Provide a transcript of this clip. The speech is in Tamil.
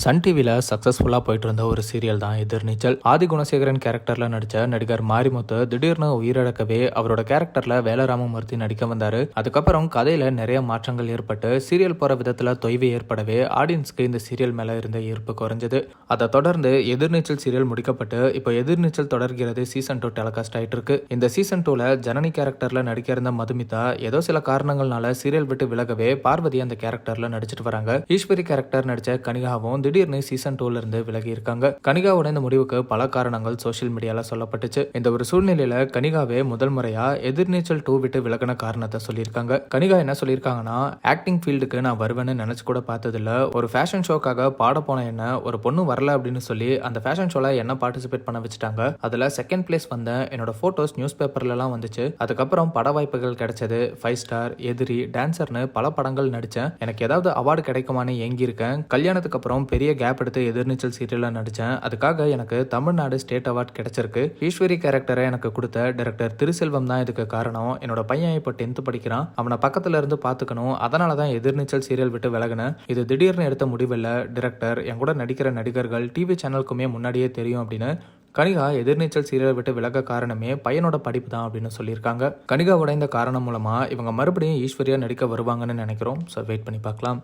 சன் டிவியில் சக்ஸஸ்ஃபுல்லாக போயிட்டு இருந்த ஒரு சீரியல் தான் எதிர்நீச்சல். ஆதி குணசேகரன் கேரக்டரில் நடித்த நடிகர் மாரிமுத்து திடீர்னு உயிரிழக்கவே அவரோட கேரக்டரில் வேலராமமூர்த்தி நடிக்க வந்தார். அதுக்கப்புறம் கதையில் நிறைய மாற்றங்கள் ஏற்பட்டு சீரியல் போகிற விதத்தில் தொய்வு ஏற்படவே ஆடியன்ஸ்க்கு இந்த சீரியல் மேலே இருந்த ஈர்ப்பு குறைஞ்சது. அதை தொடர்ந்து எதிர்நீச்சல் சீரியல் முடிக்கப்பட்டு இப்போ எதிர்நீச்சல் தொடர்கிறது சீசன் 2 டெலிகாஸ்ட் ஆகிட்டு இருக்கு. இந்த சீசன் 2ல ஜனனி கேரக்டரில் நடிக்க இருந்த மதுமிதா ஏதோ சில காரணங்கள்னால சீரியல் விட்டு விலகவே பார்வதி அந்த கேரக்டரில் நடிச்சிட்டு வராங்க. ஈஸ்வரி கேரக்டர் நடித்த கனிகாவும் திடீர்னு சீசன் 2ல இருந்து விலகி இருக்காங்க. கனிகாவோட இந்த முடிவுக்கு பல காரணங்கள் சோசியல் மீடியால சொல்லப்பட்டுச்சு. இந்த ஒரு சூழ்நிலையில கனிகாவே முதல் முறையா எதிர்நீச்சல் 2 விட்டு விலகின காரணத்தை சொல்லியிருக்காங்க. கனிகா என்ன சொல்லியிருக்காங்கன்னா, ஆக்டிங் ஃபீல்டுக்கு நான் வருவேன்னு நினைச்சு கூட பார்த்ததில்ல. ஒரு ஃபேஷன் ஷோக்காக பாட போன என்ன ஒரு பொண்ணு வரல அப்படின்னு சொல்லி அந்த ஃபேஷன் ஷோல என்ன பார்ட்டிசிபேட் பண்ண வச்சுட்டாங்க. அதுல செகண்ட் பிளேஸ் வந்தேன். என்னோட போட்டோஸ் நியூஸ் பேப்பர்ல எல்லாம் வந்துச்சு. அதுக்கப்புறம் பட வாய்ப்புகள் கிடைச்சது. 5 ஸ்டார், எதிரி, டான்சர்னு பல படங்கள் நடிச்சேன். எனக்கு ஏதாவது அவார்டு கிடைக்குமான்னு ஏங்கி இருக்கேன். கல்யாணத்துக்கு அப்புறம் பெரிய கேப் எடுத்து எதிர்நீச்சல் சீரியல்ல நடிச்சேன். அதுக்காக எனக்கு தமிழ்நாடு ஸ்டேட் அவார்ட் கிடைச்சிருக்கு. ஈஸ்வரி கேரக்டரை எனக்கு கொடுத்த டைரக்டர் திருசெல்வம் தான் இதுக்கு காரணம். என்னோட பையன் இப்போ 10th படிக்கிறான். அவனை பக்கத்துல இருந்து பாத்துக்கணும். அதனாலதான் எதிர்நீச்சல் சீரியல் விட்டு விலகினேன். இது திடீர்னு எடுத்த முடிவில்லை. டைரக்டர் என் கூட நடிக்கிற நடிகர்கள் டிவி சேனலுக்குமே முன்னாடியே தெரியும் அப்படின்னு கனிகா எதிர்நீச்சல் சீரியல் விட்டு விலக காரணமே பையனோட படிப்பு தான் அப்படின்னு சொல்லியிருக்காங்க. கனிகாவோட இந்த காரணம் மூலமா இவங்க மறுபடியும் ஈஸ்வரியா நடிக்க வருவாங்கன்னு நினைக்கிறோம். ஸோ வெயிட் பண்ணி பார்க்கலாம்.